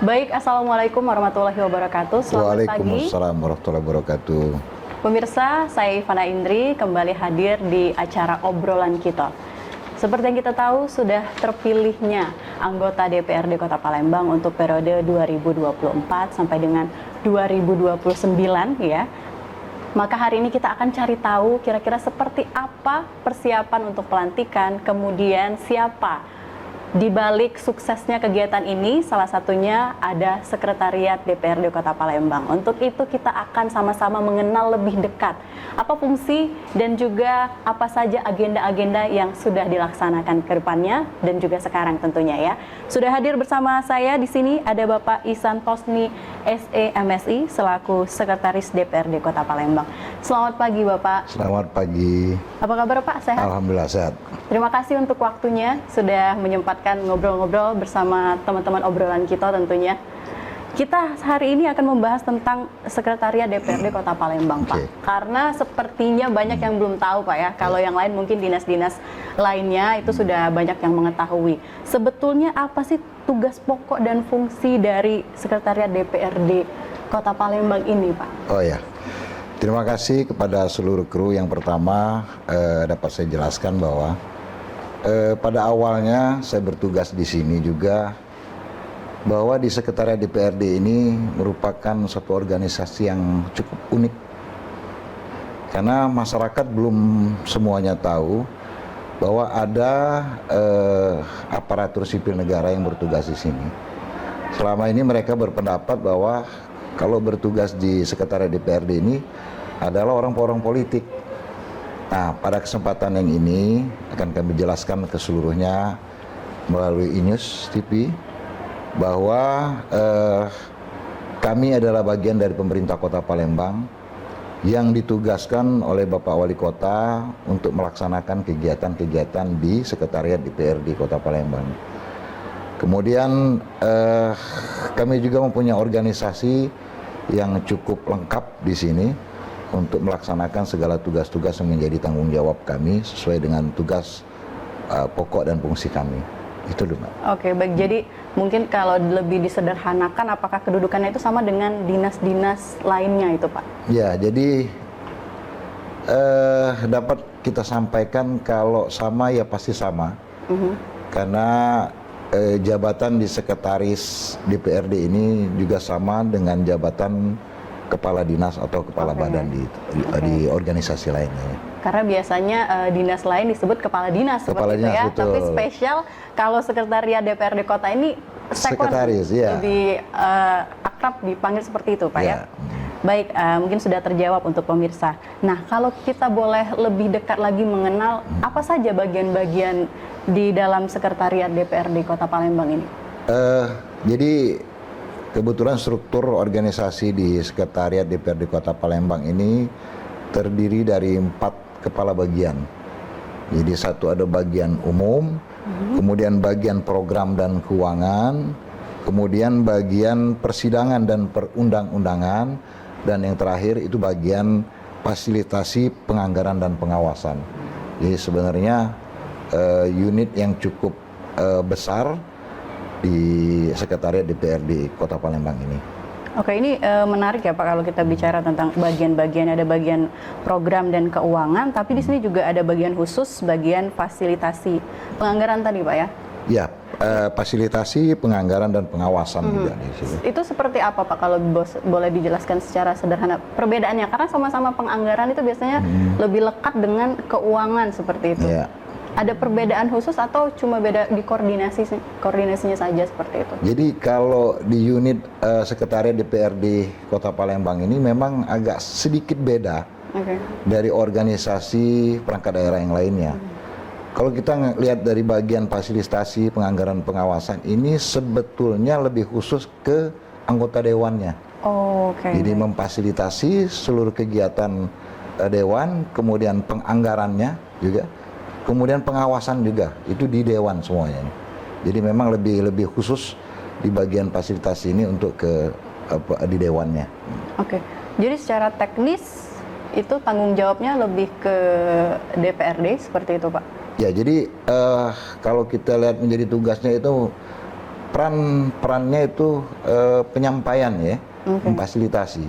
Baik, Assalamualaikum warahmatullahi wabarakatuh. Selamat pagi. Waalaikumsalam warahmatullahi wabarakatuh. Pemirsa, saya Ivana Indri kembali hadir di acara obrolan kita. Seperti yang kita tahu, sudah terpilihnya anggota DPRD Kota Palembang untuk periode 2024 sampai dengan 2029 ya. Maka hari ini kita akan cari tahu kira-kira seperti apa persiapan untuk pelantikan, kemudian siapa di balik suksesnya kegiatan ini. Salah satunya ada Sekretariat DPRD Kota Palembang. Untuk itu kita akan sama-sama mengenal lebih dekat apa fungsi dan juga apa saja agenda-agenda yang sudah dilaksanakan ke depannya dan juga sekarang tentunya ya. Sudah hadir bersama saya di sini ada Bapak Ihsan Tosni SE/MSI selaku Sekretaris DPRD Kota Palembang. Selamat pagi Bapak. Selamat pagi. Apa kabar Pak? Sehat? Alhamdulillah sehat. Terima kasih untuk waktunya sudah menyempatkan ngobrol-ngobrol bersama teman-teman obrolan kita tentunya. Kita hari ini akan membahas tentang Sekretariat DPRD Kota Palembang, Pak. Karena sepertinya banyak yang belum tahu, Pak ya. Kalau yang lain mungkin dinas-dinas lainnya itu sudah banyak yang mengetahui. Sebetulnya apa sih tugas pokok dan fungsi dari Sekretariat DPRD Kota Palembang ini, Pak? Oh ya. Terima kasih kepada seluruh kru. Yang pertama dapat saya jelaskan bahwa pada awalnya saya bertugas di sini juga bahwa di Sekretariat DPRD ini merupakan suatu organisasi yang cukup unik karena masyarakat belum semuanya tahu bahwa ada aparatur sipil negara yang bertugas di sini. Selama ini mereka berpendapat bahwa kalau bertugas di Sekretariat DPRD ini adalah orang-orang politik. Nah, pada kesempatan yang ini akan kami jelaskan ke seluruhnya melalui iNews TV bahwa kami adalah bagian dari pemerintah Kota Palembang yang ditugaskan oleh Bapak Wali Kota untuk melaksanakan kegiatan-kegiatan di Sekretariat DPRD Kota Palembang. Kemudian kami juga mempunyai organisasi yang cukup lengkap di sini untuk melaksanakan segala tugas-tugas yang menjadi tanggung jawab kami sesuai dengan tugas pokok dan fungsi kami. Itu dulu, Mbak. Oke, baik. Jadi mungkin kalau lebih disederhanakan, apakah kedudukannya itu sama dengan dinas-dinas lainnya itu, Pak? Ya, jadi dapat kita sampaikan kalau sama ya pasti sama. Karena jabatan di Sekretaris DPRD ini juga sama dengan jabatan kepala dinas atau kepala badan di organisasi lainnya. Karena biasanya dinas lain disebut kepala dinas Kepala seperti dinas, itu ya. betul. Tapi spesial kalau Sekretariat DPRD Kota ini Sekretaris, ya. lebih akrab dipanggil seperti itu, Pak ya. Baik, mungkin sudah terjawab untuk pemirsa. Nah, kalau kita boleh lebih dekat lagi mengenal apa saja bagian-bagian di dalam Sekretariat DPRD Kota Palembang ini? Jadi kebetulan struktur organisasi di Sekretariat DPRD Kota Palembang ini terdiri dari 4 kepala bagian. Jadi satu ada bagian umum, kemudian bagian program dan keuangan, kemudian bagian persidangan dan perundang-undangan, dan yang terakhir itu bagian fasilitasi penganggaran dan pengawasan. Jadi sebenarnya unit yang cukup besar di Sekretariat DPRD Kota Palembang ini. Oke, ini menarik ya Pak kalau kita bicara tentang bagian-bagian, ada bagian program dan keuangan, tapi di sini juga ada bagian khusus, bagian fasilitasi penganggaran tadi Pak ya? Ya, fasilitasi penganggaran dan pengawasan juga di sini. Itu seperti apa Pak kalau boleh dijelaskan secara sederhana perbedaannya? Karena sama-sama penganggaran itu biasanya lebih lekat dengan keuangan seperti itu. Ya. Ada perbedaan khusus atau cuma beda di koordinasinya saja seperti itu? Jadi kalau di unit Sekretariat DPRD Kota Palembang ini memang agak sedikit beda dari organisasi perangkat daerah yang lainnya. Kalau kita lihat dari bagian fasilitasi penganggaran pengawasan ini sebetulnya lebih khusus ke anggota dewannya. Jadi memfasilitasi seluruh kegiatan dewan, kemudian penganggarannya juga. Kemudian pengawasan juga, itu di dewan semuanya. Jadi memang lebih khusus di bagian fasilitasi ini untuk di dewannya. Oke, jadi secara teknis itu tanggung jawabnya lebih ke DPRD seperti itu Pak? Ya, jadi kalau kita lihat menjadi tugasnya itu perannya itu penyampaian ya, memfasilitasi.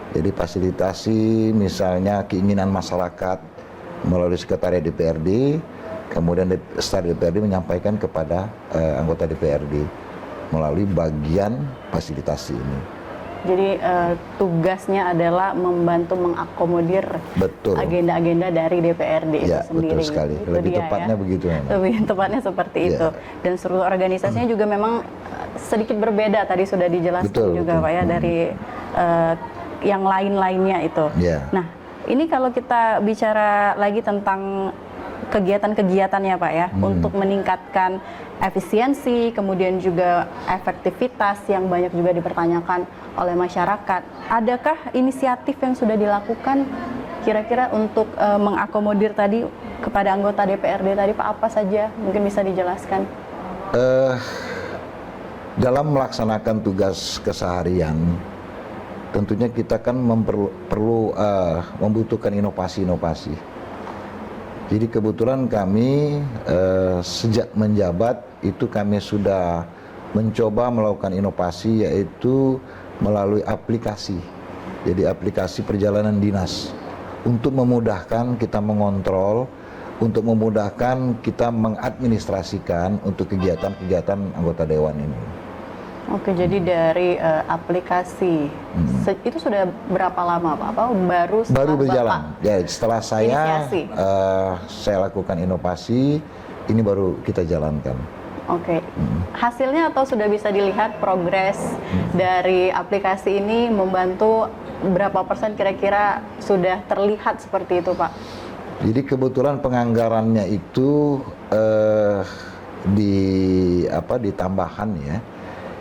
Jadi fasilitasi misalnya keinginan masyarakat melalui sekretariat DPRD, kemudian sekretariat DPRD menyampaikan kepada anggota DPRD melalui bagian fasilitasi ini. Jadi tugasnya adalah membantu mengakomodir agenda-agenda dari DPRD itu ya, sendiri. Betul sekali. Itu Lebih dia, tepatnya ya. begitu memang. Lebih tepatnya seperti itu. Dan struktur organisasinya juga memang sedikit berbeda. Tadi sudah dijelaskan juga Pak ya dari yang lain-lainnya itu. Yeah. Nah, ini kalau kita bicara lagi tentang kegiatan-kegiatannya Pak ya, untuk meningkatkan efisiensi, kemudian juga efektivitas yang banyak juga dipertanyakan oleh masyarakat. Adakah inisiatif yang sudah dilakukan kira-kira untuk mengakomodir tadi kepada anggota DPRD tadi Pak, apa saja? Mungkin bisa dijelaskan. Dalam melaksanakan tugas keseharian, tentunya kita kan perlu membutuhkan inovasi-inovasi. Jadi kebetulan kami sejak menjabat itu kami sudah mencoba melakukan inovasi, yaitu melalui aplikasi. Jadi aplikasi perjalanan dinas untuk memudahkan kita mengontrol, untuk memudahkan kita mengadministrasikan untuk kegiatan-kegiatan anggota dewan ini. Oke, jadi dari aplikasi itu sudah berapa lama Pak? Apa baru berjalan? Ya, setelah saya lakukan inovasi, ini baru kita jalankan. Oke, hasilnya atau sudah bisa dilihat progres dari aplikasi ini membantu berapa persen kira-kira sudah terlihat seperti itu Pak? Jadi kebetulan penganggarannya itu ditambahan ya.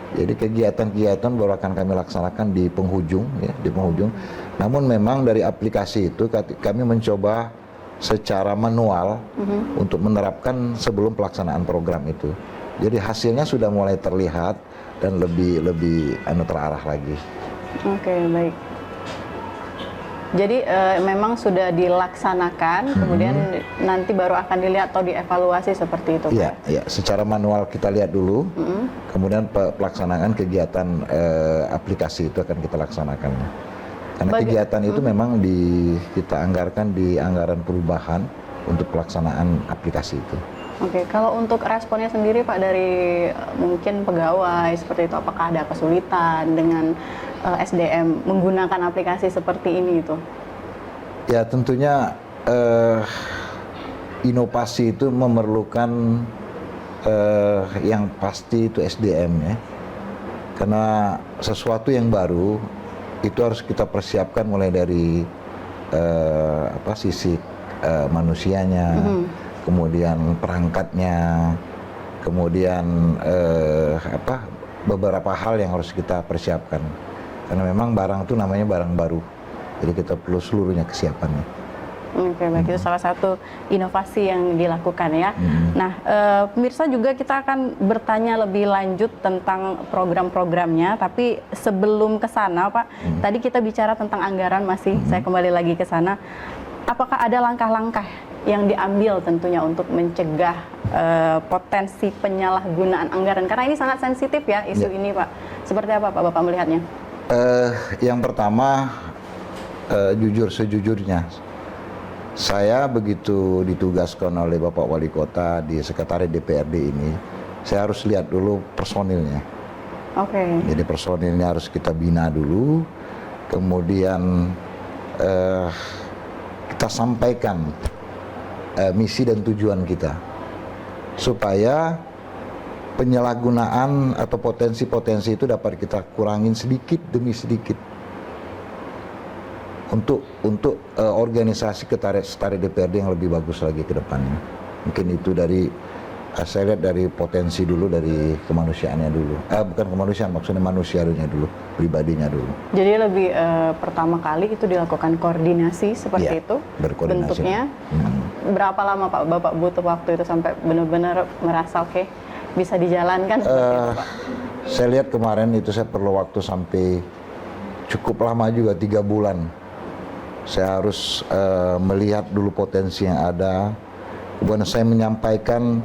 Jadi kegiatan-kegiatan baru akan kami laksanakan di penghujung ya, di penghujung. Namun memang dari aplikasi itu kami mencoba secara manual untuk menerapkan sebelum pelaksanaan program itu. Jadi hasilnya sudah mulai terlihat dan lebih terarah lagi. Oke, baik. Jadi memang sudah dilaksanakan, kemudian nanti baru akan dilihat atau dievaluasi seperti itu, Pak? Iya, ya, secara manual kita lihat dulu, kemudian pelaksanaan kegiatan aplikasi itu akan kita laksanakan. Karena kegiatan itu memang kita anggarkan di anggaran perubahan untuk pelaksanaan aplikasi itu. Oke, kalau untuk responnya sendiri Pak dari mungkin pegawai seperti itu, apakah ada kesulitan dengan SDM menggunakan aplikasi seperti ini itu? Ya tentunya inovasi itu memerlukan yang pasti itu SDM ya, karena sesuatu yang baru itu harus kita persiapkan mulai dari sisi manusianya, kemudian perangkatnya, kemudian beberapa hal yang harus kita persiapkan. Karena memang barang itu namanya barang baru, jadi kita perlu seluruhnya kesiapannya. Oke, baik, itu salah satu inovasi yang dilakukan ya. Nah, pemirsa juga kita akan bertanya lebih lanjut tentang program-programnya, tapi sebelum ke sana Pak, tadi kita bicara tentang anggaran masih, saya kembali lagi ke sana. Apakah ada langkah-langkah yang diambil tentunya untuk mencegah potensi penyalahgunaan anggaran? Karena ini sangat sensitif ya isu ini Pak. Seperti apa Pak Bapak melihatnya? Yang pertama, jujur sejujurnya, saya begitu ditugaskan oleh Bapak Wali Kota di Sekretariat DPRD ini, saya harus lihat dulu personilnya. Oke. Jadi personilnya harus kita bina dulu, kemudian kita sampaikan misi dan tujuan kita, supaya penyalahgunaan atau potensi-potensi itu dapat kita kurangin sedikit demi sedikit untuk organisasi sekretariat DPRD yang lebih bagus lagi ke depannya. Mungkin itu dari saya lihat dari potensi dulu, dari kemanusiaannya dulu. Bukan kemanusiaan, maksudnya manusianya dulu, pribadinya dulu. Jadi lebih pertama kali itu dilakukan koordinasi seperti itu bentuknya. Berapa lama Pak Bapak butuh waktu itu sampai benar-benar merasa oke, bisa dijalankan seperti itu Pak? Saya lihat kemarin itu saya perlu waktu sampai cukup lama juga, 3 bulan. Saya harus melihat dulu potensi yang ada, kemudian saya menyampaikan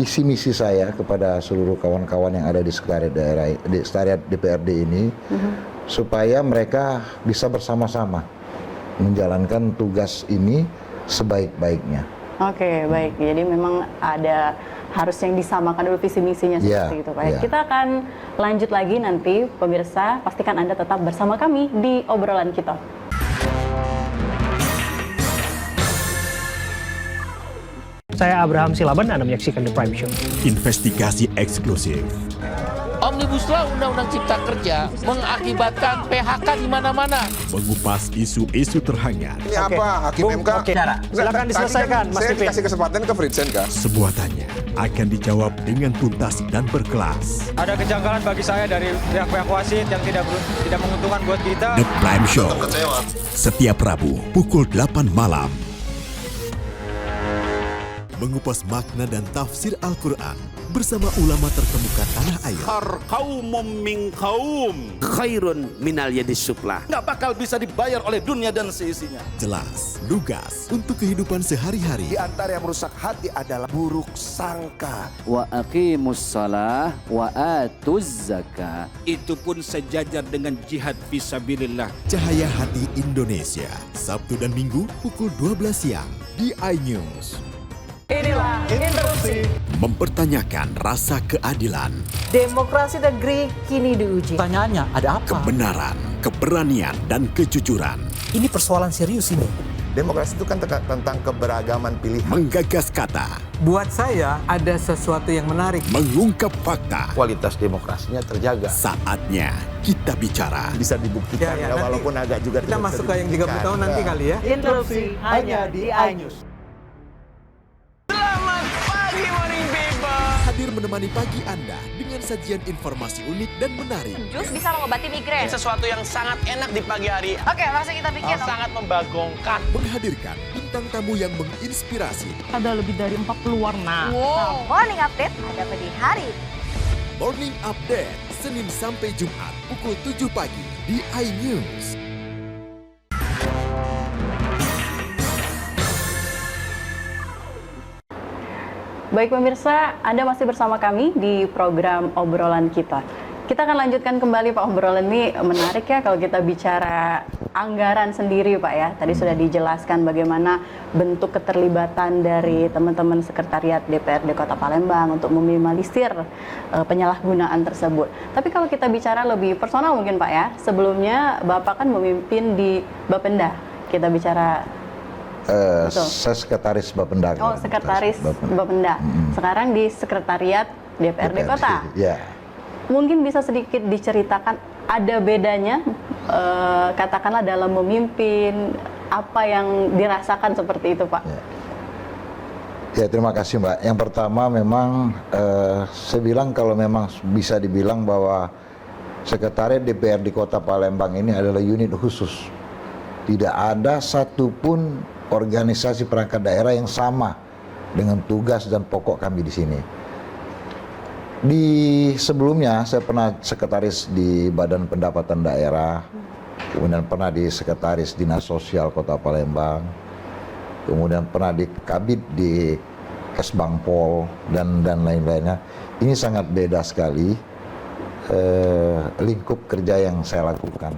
visi misi saya kepada seluruh kawan-kawan yang ada di sekretariat daerah, di sekretariat DPRD ini, supaya mereka bisa bersama-sama menjalankan tugas ini sebaik-baiknya. Oke, baik. Jadi memang ada harus yang disamakan dulu visi misinya seperti itu, Pak. Kita akan lanjut lagi nanti, pemirsa. Pastikan Anda tetap bersama kami di obrolan kita. Saya Abraham Silaban, Anda menyaksikan The Prime Show. Investigasi eksklusif. Omnibus Law Undang-Undang Cipta Kerja mengakibatkan PHK di mana-mana. Mengupas isu-isu terhangat. Ini apa? Hakim MK? Oke, silakan diselesaikan, Mas Saya Pipin. dikasih kesempatan ke Fritsen, Kak. Semua tanya akan dijawab dengan tuntas dan berkelas. Ada kejanggalan bagi saya dari pihak-pihak wasit yang tidak menguntungkan buat kita. The Prime Show. Setiap Rabu pukul 8 malam. Mengupas makna dan tafsir Al-Quran bersama ulama terkemuka tanah air. Kaumum min kaum khairun minal yadis sufla. Nggak bakal bisa dibayar oleh dunia dan seisinya. Jelas, lugas untuk kehidupan sehari-hari. Di antara yang merusak hati adalah buruk sangka. Wa aqimus shalah wa atuz zakah. Itu pun sejajar dengan jihad fisabilillah. Cahaya Hati Indonesia, Sabtu dan Minggu pukul 12 siang di iNews. Inilah interupsi. Mempertanyakan rasa keadilan, Demokrasi negeri kini diuji. Pertanyaannya, ada apa? kebenaran, keberanian, dan kejujuran. Ini persoalan serius ini. Demokrasi itu kan tentang keberagaman pilihan. Menggagas kata, Buat saya ada sesuatu yang menarik. mengungkap fakta. Kualitas demokrasinya terjaga. Saatnya kita bicara. Bisa dibuktikan Ya, ya, nanti walaupun agak juga Kita tidak masuk bisa ke yang 30 dibuktikan. tahun nanti kali ya. Interupsi hanya di iNews. Hadir menemani pagi Anda dengan sajian informasi unik dan menarik. Jus bisa mengobati migrain. Sesuatu yang sangat enak di pagi hari. Oke, langsung kita bikin. Sangat membagongkan. Menghadirkan bintang tamu yang menginspirasi. Ada lebih dari 40 warna. Wow. Morning update ada di hari. Morning Update, Senin sampai Jumat pukul 7 pagi di iNews. Baik pemirsa, Anda masih bersama kami di program obrolan kita. Kita akan lanjutkan kembali Pak, obrolan ini menarik ya kalau kita bicara anggaran sendiri Pak ya. Tadi sudah dijelaskan bagaimana bentuk keterlibatan dari teman-teman sekretariat DPRD Kota Palembang untuk meminimalisir penyalahgunaan tersebut. Tapi kalau kita bicara lebih personal mungkin Pak ya, sebelumnya Bapak kan memimpin di Bapenda. Kita bicara Saya sekretaris Bapenda. Oh, sekretaris Bapenda. Sekarang di sekretariat DPRD Kota. Ya. Mungkin bisa sedikit diceritakan ada bedanya, katakanlah dalam memimpin, apa yang dirasakan seperti itu Pak? Ya, terima kasih Mbak. Yang pertama memang saya bilang kalau memang bisa dibilang bahwa sekretariat DPRD Kota Palembang ini adalah unit khusus. Tidak ada satupun organisasi perangkat daerah yang sama dengan tugas dan pokok kami di sini. Di sebelumnya saya pernah sekretaris di Badan Pendapatan Daerah, kemudian pernah di sekretaris Dinas Sosial Kota Palembang, kemudian pernah di Kabid di Kesbangpol dan lain-lainnya. Ini sangat beda sekali lingkup kerja yang saya lakukan.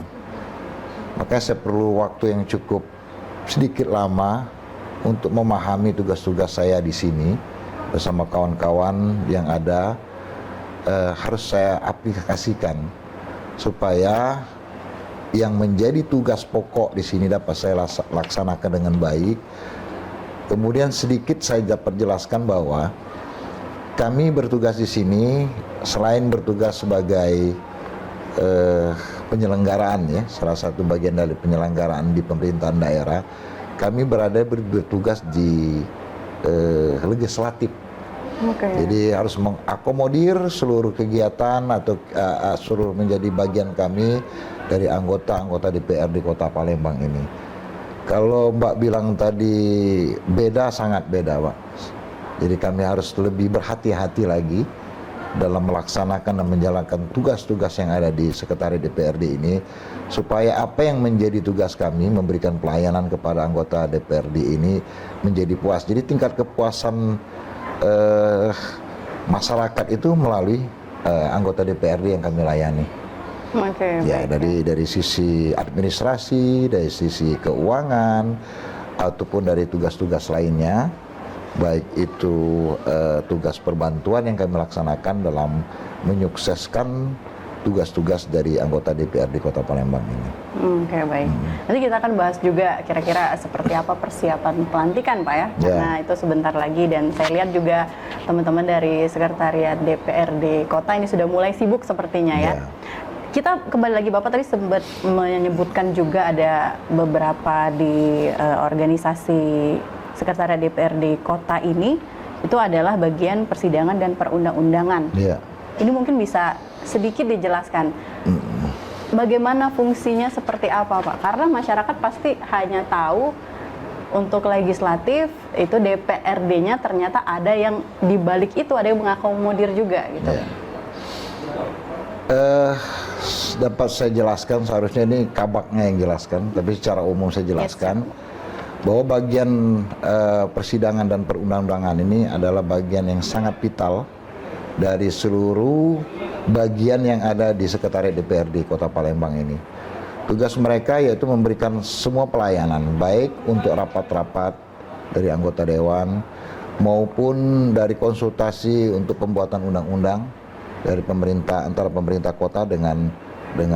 Maka saya perlu waktu yang cukup sedikit lama untuk memahami tugas-tugas saya di sini bersama kawan-kawan yang ada. Harus saya aplikasikan supaya yang menjadi tugas pokok di sini dapat saya laksanakan dengan baik. Kemudian sedikit saya dapat jelaskan bahwa kami bertugas di sini selain bertugas sebagai penyelenggaraan ya, salah satu bagian dari penyelenggaraan di pemerintahan daerah, kami bertugas di legislatif. Jadi harus mengakomodir seluruh kegiatan atau seluruh menjadi bagian kami dari anggota-anggota DPRD Kota Palembang ini. Kalau Mbak bilang tadi beda, sangat beda Pak. Jadi kami harus lebih berhati-hati lagi dalam melaksanakan dan menjalankan tugas-tugas yang ada di Sekretariat DPRD ini, supaya apa yang menjadi tugas kami memberikan pelayanan kepada anggota DPRD ini menjadi puas. Jadi tingkat kepuasan masyarakat itu melalui anggota DPRD yang kami layani. Oke. Ya, dari sisi administrasi, dari sisi keuangan, ataupun dari tugas-tugas lainnya, baik itu tugas perbantuan yang kami laksanakan dalam menyukseskan tugas-tugas dari anggota DPRD Kota Palembang ini. Oke, baik. Nanti kita akan bahas juga kira-kira seperti apa persiapan pelantikan, Pak ya. Karena itu sebentar lagi, dan saya lihat juga teman-teman dari Sekretariat DPRD Kota ini sudah mulai sibuk sepertinya ya. Kita kembali lagi, Bapak tadi sempat menyebutkan juga ada beberapa di organisasi Sekretariat DPRD Kota ini itu adalah bagian persidangan dan perundang-undangan. Ini mungkin bisa sedikit dijelaskan bagaimana fungsinya seperti apa, Pak? Karena masyarakat pasti hanya tahu untuk legislatif itu DPRD-nya, ternyata ada yang dibalik itu, ada yang mengakomodir juga gitu. Dapat saya jelaskan, seharusnya ini kabaknya yang jelaskan, tapi secara umum saya jelaskan bahwa bagian persidangan dan perundang-undangan ini adalah bagian yang sangat vital dari seluruh bagian yang ada di Sekretariat DPRD Kota Palembang ini. Tugas mereka yaitu memberikan semua pelayanan, baik untuk rapat-rapat dari anggota dewan maupun dari konsultasi untuk pembuatan undang-undang dari pemerintah, antara pemerintah kota dengan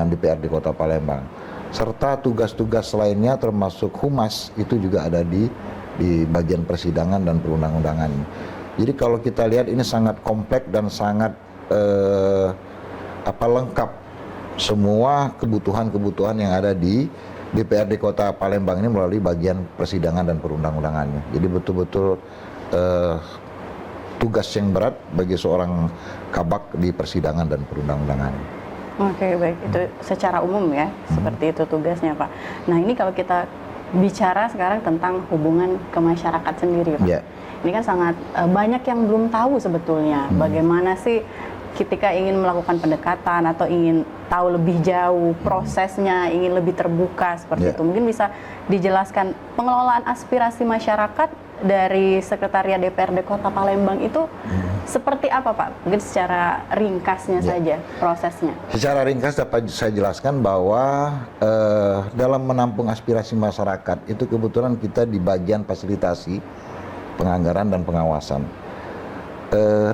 DPRD Kota Palembang, serta tugas-tugas lainnya termasuk humas itu juga ada di bagian persidangan dan perundang-undangan. Jadi kalau kita lihat ini sangat kompleks dan sangat lengkap semua kebutuhan-kebutuhan yang ada di DPRD Kota Palembang ini melalui bagian persidangan dan perundang-undangannya. Jadi betul-betul tugas yang berat bagi seorang kabak di persidangan dan perundang-undangan. Oke, baik. Itu secara umum ya, seperti itu tugasnya, Pak. Nah, ini kalau kita bicara sekarang tentang hubungan ke masyarakat sendiri, Pak. Ini kan sangat banyak yang belum tahu sebetulnya bagaimana sih ketika ingin melakukan pendekatan atau ingin tahu lebih jauh prosesnya, ingin lebih terbuka seperti itu. Mungkin bisa dijelaskan pengelolaan aspirasi masyarakat dari Sekretariat DPRD Kota Palembang itu seperti apa, Pak? Mungkin secara ringkasnya saja prosesnya. Secara ringkas dapat saya jelaskan bahwa dalam menampung aspirasi masyarakat itu kebetulan kita di bagian fasilitasi, penganggaran dan pengawasan.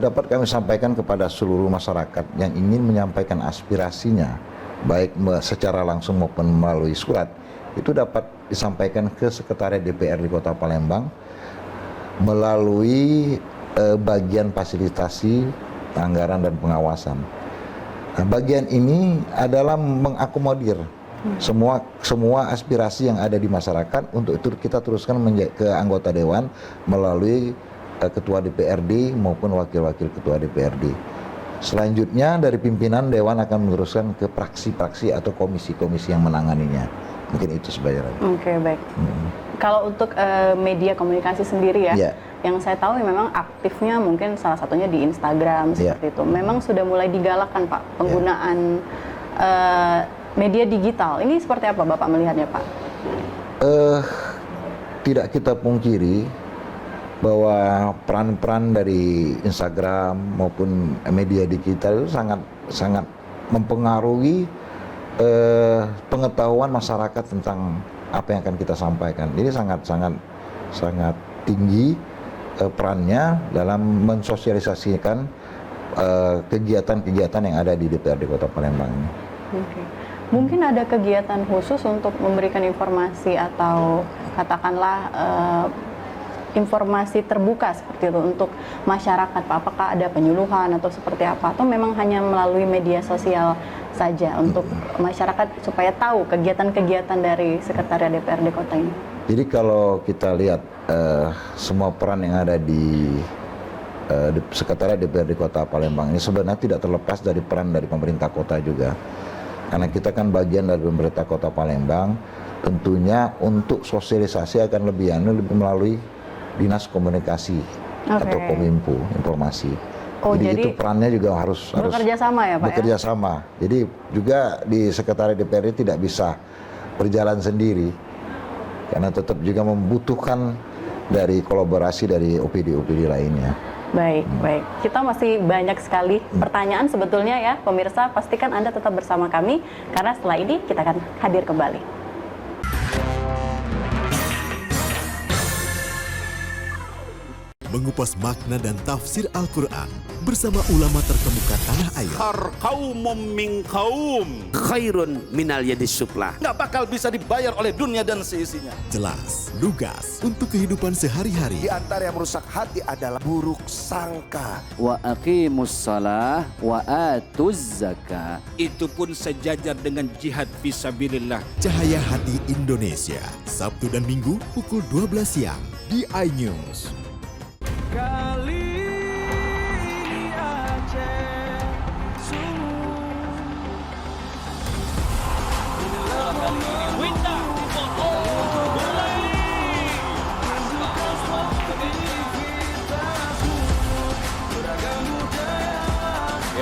Dapat kami sampaikan kepada seluruh masyarakat yang ingin menyampaikan aspirasinya, baik secara langsung maupun melalui surat, itu dapat disampaikan ke Sekretariat DPRD Kota Palembang melalui bagian fasilitasi, anggaran dan pengawasan. Nah, bagian ini adalah mengakomodir semua aspirasi yang ada di masyarakat untuk itu kita teruskan ke anggota dewan melalui ketua DPRD maupun wakil-wakil ketua DPRD. Selanjutnya dari pimpinan dewan akan meneruskan ke praksi-praksi atau komisi-komisi yang menanganinya. Mungkin itu sebenarnya. Oke, baik. Kalau untuk media komunikasi sendiri ya, yang saya tahu memang aktifnya mungkin salah satunya di Instagram seperti itu. Memang sudah mulai digalakkan, Pak, penggunaan media digital. Ini seperti apa Bapak melihatnya, Pak? Tidak kita pungkiri bahwa peran-peran dari Instagram maupun media digital itu sangat mempengaruhi pengetahuan masyarakat tentang apa yang akan kita sampaikan. Jadi sangat tinggi perannya dalam mensosialisasikan kegiatan-kegiatan yang ada di DPRD Kota Palembang ini. Mungkin ada kegiatan khusus untuk memberikan informasi atau katakanlah informasi terbuka seperti itu untuk masyarakat, Pak? Apakah ada penyuluhan atau seperti apa? Atau memang hanya melalui media sosial saja untuk masyarakat supaya tahu kegiatan-kegiatan dari Sekretariat DPRD Kota ini? Jadi kalau kita lihat semua peran yang ada di Sekretariat DPRD Kota Palembang ini sebenarnya tidak terlepas dari peran dari pemerintah kota juga. Karena kita kan bagian dari pemerintah Kota Palembang, tentunya untuk sosialisasi akan lebih melalui Dinas Komunikasi atau Kominfo informasi. Jadi itu perannya juga harus bekerja sama ya, Pak? Bekerja sama. Jadi juga di Sekretariat DPRD tidak bisa berjalan sendiri, karena tetap juga membutuhkan dari kolaborasi dari OPD-OPD lainnya. Baik, baik. Kita masih banyak sekali pertanyaan sebetulnya ya, pemirsa. Pastikan Anda tetap bersama kami, karena setelah ini kita akan hadir kembali. Mengupas makna dan tafsir Al-Quran bersama ulama terkemuka tanah air. Kaumum min kaum khairun minal yadis sufla. Nggak bakal bisa dibayar oleh dunia dan seisinya. Jelas, lugas untuk kehidupan sehari-hari. Di antara yang merusak hati adalah buruk sangka. Wa aqimus shalah wa atuz zakah. Itu pun sejajar dengan jihad fisabilillah. Cahaya Hati Indonesia, Sabtu dan Minggu pukul 12 siang di iNews. Ya,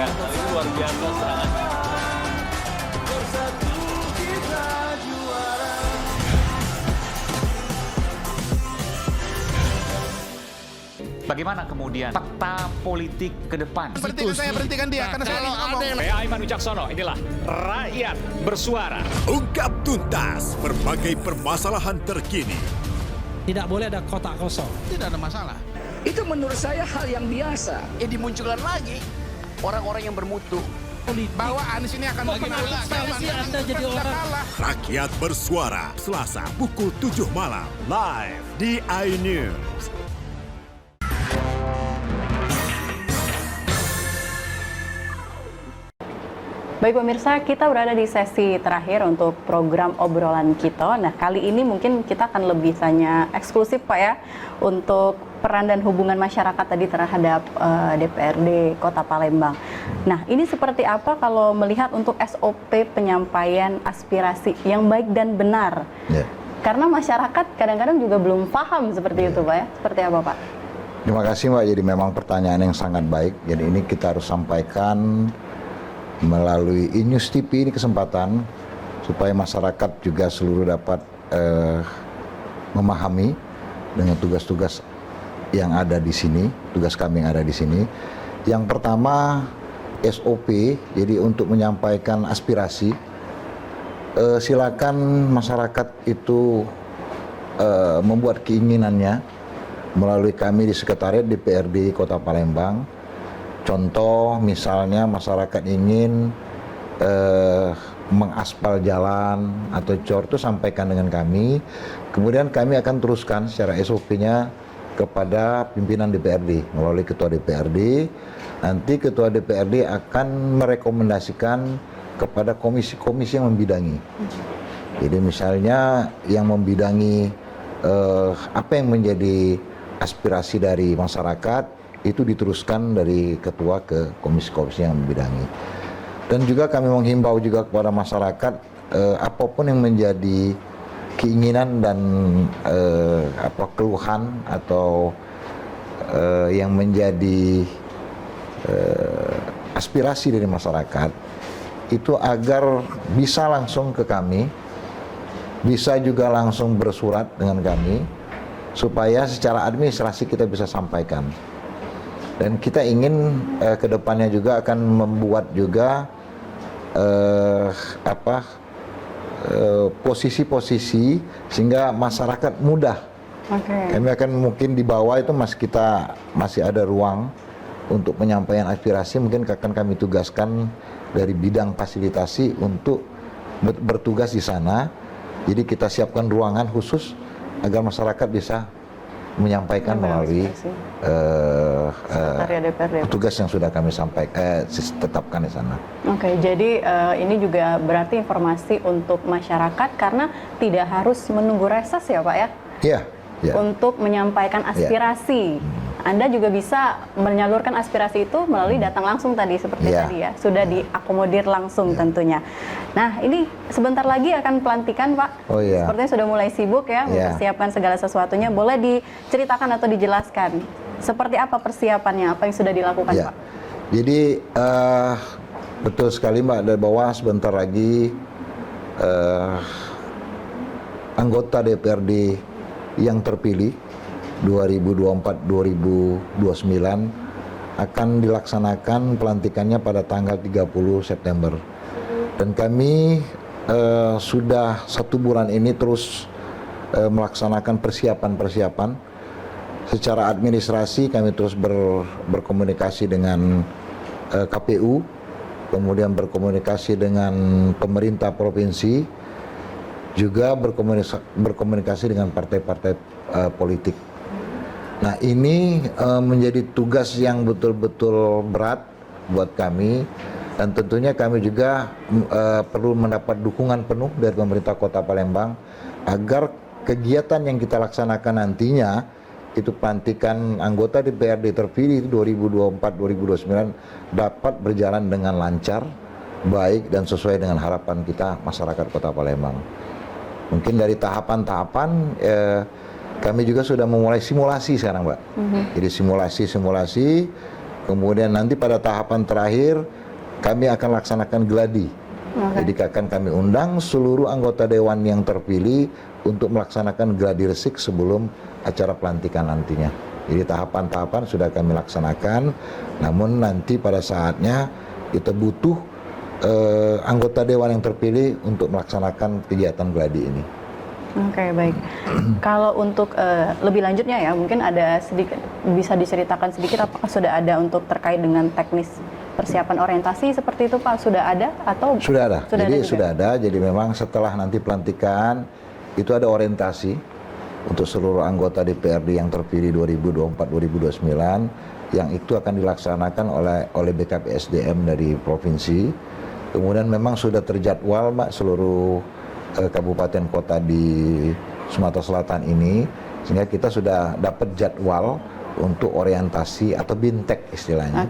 kali ini luar biasa serangan. Bagaimana kemudian peta politik ke depan? Berhentikan dia karena saya ngomong. Saya Aiman Wicaksono, inilah Rakyat Bersuara. Ungkap tuntas berbagai permasalahan terkini. Tidak boleh ada kotak kosong. Tidak ada masalah. Itu menurut saya hal yang biasa. Dimunculkan lagi orang-orang yang bermutu. Bahwa Anies ini akan Anda jadi orang. Rakyat Bersuara, Selasa pukul 7 malam, live di iNews. Baik pemirsa, kita berada di sesi terakhir untuk program obrolan kita. Nah, kali ini mungkin kita akan lebih tanya eksklusif Pak ya, untuk peran dan hubungan masyarakat tadi terhadap DPRD Kota Palembang. Nah, ini seperti apa kalau melihat untuk SOP penyampaian aspirasi yang baik dan benar? Ya. Karena masyarakat kadang-kadang juga belum paham seperti itu Pak ya. Seperti apa Pak? Terima kasih Mbak, jadi memang pertanyaan yang sangat baik. Jadi ini kita harus sampaikan melalui iNews TV ini kesempatan supaya masyarakat juga seluruh dapat memahami dengan tugas-tugas yang ada di sini, tugas kami yang ada di sini. Yang pertama SOP, jadi untuk menyampaikan aspirasi, silakan masyarakat itu membuat keinginannya melalui kami di Sekretariat DPRD Kota Palembang. Contoh misalnya masyarakat ingin mengaspal jalan atau cor, itu sampaikan dengan kami. Kemudian kami akan teruskan secara SOP-nya kepada pimpinan DPRD melalui Ketua DPRD. Nanti Ketua DPRD akan merekomendasikan kepada komisi-komisi yang membidangi. Jadi misalnya yang membidangi apa yang menjadi aspirasi dari masyarakat, itu diteruskan dari ketua ke komisi-komisi yang membidangi. Dan juga kami menghimbau juga kepada masyarakat, apapun yang menjadi keinginan dan keluhan atau yang menjadi aspirasi dari masyarakat, itu agar bisa langsung ke kami, bisa juga langsung bersurat dengan kami, supaya secara administrasi kita bisa sampaikan. Dan kita ingin kedepannya juga akan membuat juga posisi-posisi sehingga masyarakat mudah. Kami akan mungkin di bawah itu masih ada ruang untuk penyampaian aspirasi. Mungkin akan kami tugaskan dari bidang fasilitasi untuk bertugas di sana. Jadi kita siapkan ruangan khusus agar masyarakat bisa menyampaikan melalui tugas yang sudah kami tetapkan di sana. Oke, jadi ini juga berarti informasi untuk masyarakat karena tidak harus menunggu reses ya Pak ya? Iya. Ya. Untuk menyampaikan aspirasi. Anda juga bisa menyalurkan aspirasi itu melalui datang langsung tadi seperti tadi ya. Sudah diakomodir langsung tentunya. Nah, ini sebentar lagi akan pelantikan Pak. Oh iya. Sepertinya sudah mulai sibuk ya mempersiapkan segala sesuatunya. Boleh diceritakan atau dijelaskan seperti apa persiapannya, apa yang sudah dilakukan Pak? Jadi betul sekali Mbak, dari bawah sebentar lagi anggota DPRD yang terpilih 2024-2029 akan dilaksanakan pelantikannya pada tanggal 30 September. Dan kami sudah 1 bulan ini terus melaksanakan persiapan-persiapan. Secara administrasi kami terus berkomunikasi dengan KPU, kemudian berkomunikasi dengan pemerintah provinsi, juga berkomunikasi dengan partai-partai politik. Nah, ini menjadi tugas yang betul-betul berat buat kami, dan tentunya kami juga perlu mendapat dukungan penuh dari pemerintah Kota Palembang agar kegiatan yang kita laksanakan nantinya itu pelantikan anggota DPRD terpilih 2024-2029 dapat berjalan dengan lancar, baik dan sesuai dengan harapan kita masyarakat Kota Palembang. Mungkin dari tahapan-tahapan kami juga sudah memulai simulasi sekarang, Mbak. Jadi simulasi, kemudian nanti pada tahapan terakhir kami akan laksanakan gladi. Jadi akan kami undang seluruh anggota dewan yang terpilih untuk melaksanakan gladi resik sebelum acara pelantikan nantinya. Jadi tahapan-tahapan sudah kami laksanakan, namun nanti pada saatnya kita butuh anggota dewan yang terpilih untuk melaksanakan kegiatan gladi ini. Oke, baik. Kalau untuk lebih lanjutnya ya, mungkin ada sedikit, bisa diceritakan sedikit apakah sudah ada untuk terkait dengan teknis persiapan orientasi seperti itu, Pak? Sudah ada atau? Sudah ada. Sudah ada. Jadi memang setelah nanti pelantikan itu ada orientasi untuk seluruh anggota DPRD yang terpilih 2024-2029 yang itu akan dilaksanakan oleh BKPSDM dari provinsi. Kemudian memang sudah terjadwal, Mbak, seluruh kabupaten kota di Sumatera Selatan ini, sehingga kita sudah dapat jadwal untuk orientasi atau bintek istilahnya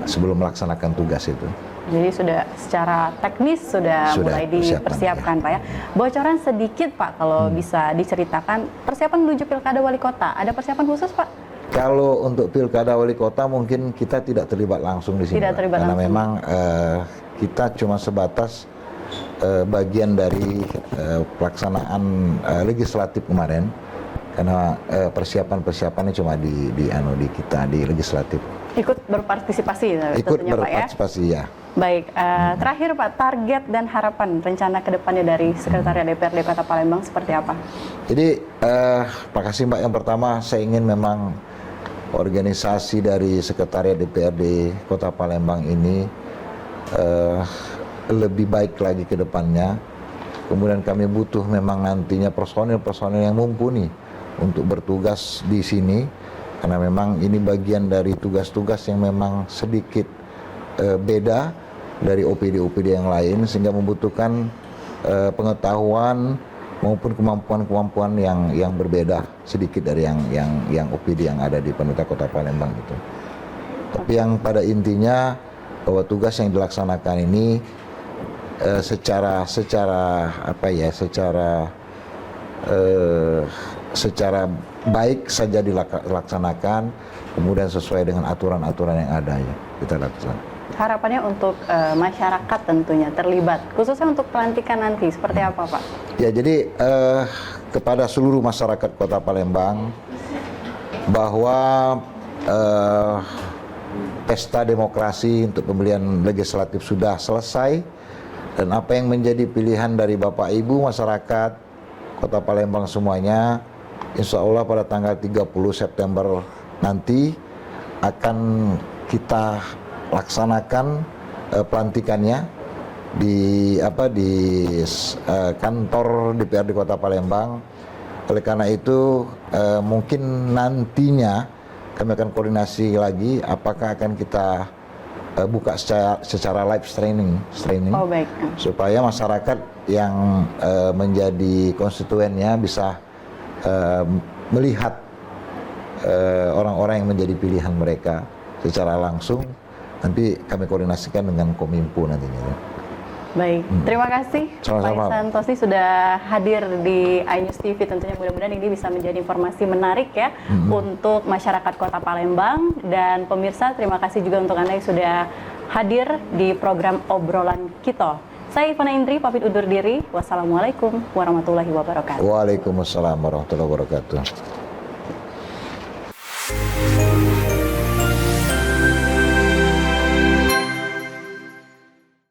sebelum melaksanakan tugas itu. Jadi sudah secara teknis sudah mulai dipersiapkan, Pak ya. Bocoran sedikit, Pak, kalau bisa diceritakan persiapan menuju Pilkada Wali Kota. Ada persiapan khusus, Pak? Kalau untuk Pilkada Wali Kota mungkin kita tidak terlibat langsung di sini, karena memang kita cuma sebatas bagian dari pelaksanaan legislatif kemarin, karena persiapan-persiapannya cuma di kita di legislatif. Ikut berpartisipasi, Ikut tentunya, berpartisipasi, Pak, ya. Baik, terakhir Pak, target dan harapan rencana kedepannya dari Sekretariat DPRD Kota Palembang seperti apa? Jadi, terima kasih, Mbak. Yang pertama, saya ingin memang organisasi dari Sekretariat DPRD Kota Palembang ini lebih baik lagi ke depannya. Kemudian kami butuh memang nantinya personil-personil yang mumpuni untuk bertugas di sini, karena memang ini bagian dari tugas-tugas yang memang sedikit beda dari OPD-OPD yang lain, sehingga membutuhkan pengetahuan maupun kemampuan-kemampuan yang berbeda sedikit dari yang OPD yang ada di pemerintah Kota Palembang itu. Tapi yang pada intinya bahwa tugas yang dilaksanakan ini secara baik saja dilaksanakan, kemudian sesuai dengan aturan-aturan yang ada ya kita lakukan. Harapannya untuk masyarakat tentunya terlibat, khususnya untuk pelantikan nanti seperti apa, Pak? Ya, jadi kepada seluruh masyarakat Kota Palembang bahwa pesta demokrasi untuk pemilihan legislatif sudah selesai, dan apa yang menjadi pilihan dari Bapak Ibu masyarakat Kota Palembang semuanya, insya Allah pada tanggal 30 September nanti akan kita laksanakan pelantikannya di kantor DPRD Kota Palembang. Oleh karena itu mungkin nantinya kami akan koordinasi lagi apakah akan kita buka secara live streaming supaya masyarakat yang menjadi konstituennya bisa melihat orang-orang yang menjadi pilihan mereka secara langsung. Nanti kami koordinasikan dengan Kominfo nantinya. Baik, terima kasih Pak Santosi sudah hadir di iNews TV. Tentunya mudah-mudahan ini bisa menjadi informasi menarik ya untuk masyarakat Kota Palembang. Dan pemirsa, terima kasih juga untuk Anda yang sudah hadir di program Obrolan Kita. Saya Ivana Indri, pamit undur diri. Wassalamualaikum warahmatullahi wabarakatuh. Waalaikumsalam warahmatullahi wabarakatuh.